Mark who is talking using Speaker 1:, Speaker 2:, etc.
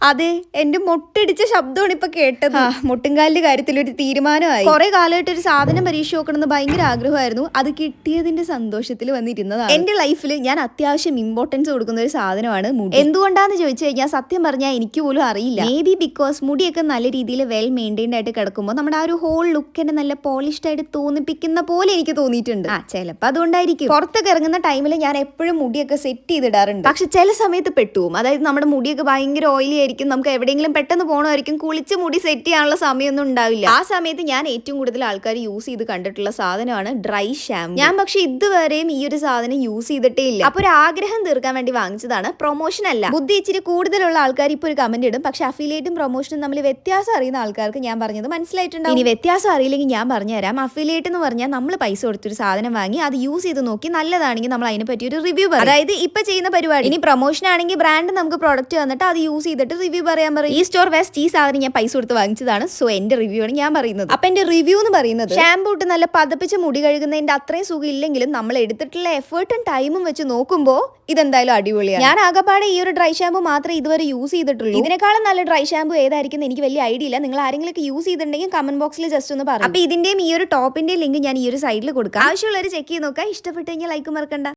Speaker 1: അതെ, എന്റെ മൊട്ടിടിച്ച ശബ്ദമാണ് ഇപ്പൊ കേട്ടത്. മുട്ടുംകാലിന്റെ കാര്യത്തിൽ ഒരു തീരുമാനമായി. കുറെ കാലമായിട്ട് ഒരു സാധനം പരീക്ഷ നോക്കണമെന്ന് ഭയങ്കര ആഗ്രഹമായിരുന്നു. അത് കിട്ടിയതിന്റെ സന്തോഷത്തിൽ വന്നിരുന്നതാണ്. എന്റെ ലൈഫിൽ ഞാൻ അത്യാവശ്യം ഇമ്പോർട്ടൻസ് കൊടുക്കുന്ന ഒരു സാധനമാണ് മുടി. എന്തുകൊണ്ടാന്ന് ചോദിച്ചു കഴിഞ്ഞാൽ സത്യം പറഞ്ഞാൽ എനിക്ക് പോലും അറിയില്ല. മേ ബി ബിക്കോസ് മുടിയൊക്കെ നല്ല രീതിയിൽ വെൽ മെയിൻറ്റൈൻഡ് ആയിട്ട് കിടക്കുമ്പോൾ നമ്മുടെ ആ ഒരു ഹോൾ ലുക്ക് തന്നെ നല്ല പോളിഷ്ഡ് ആയിട്ട് തോന്നിപ്പിക്കുന്ന പോലെ എനിക്ക് തോന്നിയിട്ടുണ്ട്. ചിലപ്പോൾ അതുകൊണ്ടായിരിക്കും. പുറത്തൊക്കെ ഇറങ്ങുന്ന ടൈമിൽ ഞാൻ എപ്പോഴും മുടിയൊക്കെ സെറ്റ് ചെയ്തിടാറുണ്ട്. പക്ഷെ ചില സമയത്ത് പെട്ടുപോകും. അതായത് നമ്മുടെ മുടിയൊക്കെ ഭയങ്കര ഓയിലി ആയിരിക്കും, നമുക്ക് എവിടെയെങ്കിലും പെട്ടെന്ന് പോകണമായിരിക്കും, കുളിച്ച് മുടി സെറ്റ് ചെയ്യാനുള്ള സമയമൊന്നും ഉണ്ടാവില്ല. ആ സമയത്ത് ഞാൻ ഏറ്റവും കൂടുതൽ ആൾക്കാർ യൂസ് ചെയ്ത് കണ്ടിട്ടുള്ള സാധനമാണ് ഡ്രൈ ഷാമ്പു. ഞാൻ പക്ഷെ ഇതുവരെയും ഈ ഒരു സാധനം യൂസ് ചെയ്തിട്ടേ ഇല്ല. അപ്പൊ ഒരു ആഗ്രഹം തീർക്കാൻ വേണ്ടി വാങ്ങിച്ചതാണ്. പ്രൊമോഷൻ അല്ല. ബുദ്ധി ഇച്ചിരി കൂടുതലുള്ള ആൾക്കാർ ഇപ്പൊ ഒരു കമന്റ് ഇടും. പക്ഷെ അഫിലിയേറ്റും പ്രൊമോഷനും തമ്മിൽ വ്യത്യാസം അറിയുന്ന ആൾക്കാർക്ക് ഞാൻ പറഞ്ഞത് മനസ്സിലായിട്ടുണ്ടാവും. ഇനി വ്യത്യാസം അറിയില്ലെങ്കിൽ ഞാൻ പറഞ്ഞുതരാം. അഫിലിയേറ്റ് എന്ന് പറഞ്ഞാൽ നമ്മൾ പൈസ കൊടുത്തൊരു സാധനം വാങ്ങി അത് യൂസ് ചെയ്ത് നോക്കി നല്ലതാണെങ്കിൽ നമ്മൾ അതിനെ പറ്റി ഒരു റിവ്യൂ പറയും. അതായത് ഇപ്പൊ ചെയ്യുന്ന പരിപാടി. ഇനി പ്രൊമോഷൻ ആണെങ്കിൽ ബ്രാൻഡ് നമുക്ക് പ്രോഡക്റ്റ് വന്നിട്ട് അത് യൂസ് ചെയ്തിട്ട് റിവ്യൂ പറയാൻ പറയും. ഈ സ്റ്റോർ വെസ്റ്റ് ഈ സാധനം ഞാൻ പൈസ കൊടുത്ത് വാങ്ങിച്ചതാണ്. സോ എന്റെ റിവ്യൂ ആണ് ഞാൻ പറയുന്നത്. അപ്പൊ എന്റെ റിവ്യൂ എന്ന് പറയുന്നത് ഷാമ്പൂ ഇട്ട് നല്ല പതപ്പിച്ച് മുടി കഴുകുന്നതിന്റെ അത്രയും സുഖം ഇല്ലെങ്കിലും നമ്മൾ എടുത്തിട്ടുള്ള എഫേർട്ടും ടൈമും വെച്ച് നോക്കുമ്പോൾ ഇതെന്തായാലും അടിപൊളിയാണ്. ഞാൻ ആകെപ്പാടെ ഈ ഒരു ഡ്രൈ ഷാമ്പൂ മാത്രമേ ഇതുവരെ യൂസ് ചെയ്തിട്ടുള്ളൂ. ഇതിനേക്കാളും നല്ല ഡ്രൈ ഷാമ്പൂ ഏതായിരിക്കും എനിക്ക് വലിയ ഐഡിയ ഇല്ല. നിങ്ങൾ ആരെങ്കിലും യൂസ് ചെയ്തിട്ടുണ്ടെങ്കിൽ കമന്റ് ബോക്സിൽ ജസ്റ്റ് ഒന്ന് പറയാം. അപ്പൊ ഇതിന്റെയും ഈ ഒരു ടോപ്പിന്റെയും ലിങ്ക് ഞാൻ ഈ ഒരു സൈഡിൽ കൊടുക്കാം. ആവശ്യമുള്ളവർ ചെക്ക് ചെയ്ത് നോക്കാം. ഇഷ്ടപ്പെട്ടെങ്കിൽ ലൈക്ക് മറക്കണ്ട.